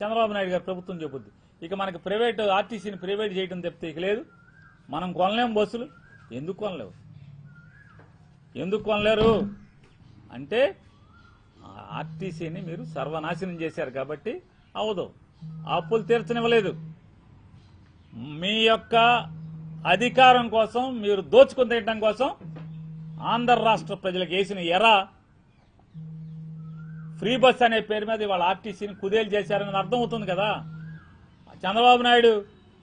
చంద్రబాబు నాయుడు గారు ప్రభుత్వం చెబుద్ది. ఇక మనకి ప్రైవేట్ ఆర్టీసీని ప్రైవేట్ చేయడం తప్పితే ఇక లేదు. మనం కొనలేం బస్సులు. ఎందుకు కొనలేవు? ఎందుకు కొనలేరు అంటే ఆర్టీసీని మీరు సర్వనాశనం చేశారు కాబట్టి అవదు. అప్పులు తీర్చనివ్వలేదు. మీ యొక్క అధికారం కోసం మీరు దోచుకుని తినడం కోసం ఆంధ్ర రాష్ట్ర ప్రజలకు వేసిన ఎర ఫ్రీ బస్ అనే పేరు మీద ఇవాళ ఆర్టీసీని కుదేలు చేశారని అర్థమవుతుంది కదా. చంద్రబాబు నాయుడు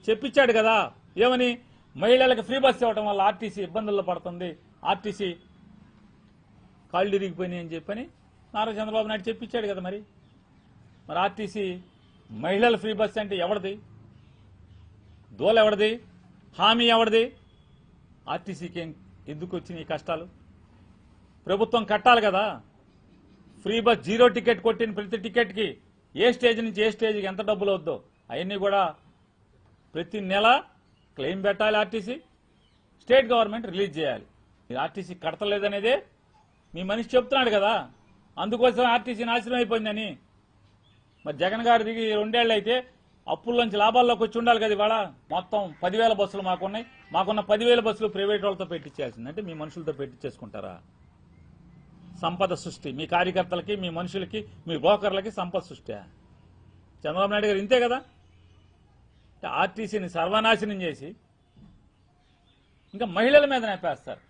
చెప్పించాడు కదా, ఏమని మహిళలకు ఫ్రీ బస్ ఇవ్వడం వల్ల ఆర్టీసీ ఇబ్బందుల్లో పడుతుంది, ఆర్టీసీ కాళ్ళు ఇరిగిపోయినాయి అని చెప్పని నారా చంద్రబాబు నాయుడు చెప్పించాడు కదా. మరి ఆర్టీసీ మహిళల ఫ్రీ బస్ అంటే ఎవరిది? దోల ఎవరిది? హామీ ఎవరిది? ఆర్టీసీకి ఎందుకు వచ్చినాయి ఈ కష్టాలు? ప్రభుత్వం కట్టాలి కదా. ఫ్రీ బస్ జీరో టికెట్ కొట్టిన ప్రతి టికెట్కి ఏ స్టేజ్ నుంచి ఏ స్టేజ్కి ఎంత డబ్బులు వద్దో అవన్నీ కూడా ప్రతి నెల క్లెయిమ్ పెట్టాలి. ఆర్టీసీ స్టేట్ గవర్నమెంట్ రిలీజ్ చేయాలి. మీరు ఆర్టీసీ కడతలేదనేదే మీ మనిషి చెప్తున్నాడు కదా. అందుకోసం ఆర్టీసీ నాశనం అయిపోయిందని. మరి జగన్ గారు దిగి 2 ఏళ్ళు అయితే అప్పుల్లోంచి లాభాల్లోకి వచ్చి ఉండాలి కదా. ఇవాళ మొత్తం 10,000 బస్సులు మాకున్నాయి. మాకున్న 10,000 బస్సులు ప్రైవేట్ వాళ్ళతో పెట్టించాల్సిందంటే మీ మనుషులతో పెట్టించేసుకుంటారా? సంపద సృష్టి మీ కార్యకర్తలకి, మీ మనుషులకి, మీ బ్రోకర్లకి సంపద సృష్టి. చంద్రబాబు నాయుడు గారు ఇంతే కదా. ఆర్టీసీని సర్వనాశనం చేసి ఇంకా మహిళల మీద నేపేస్తారు.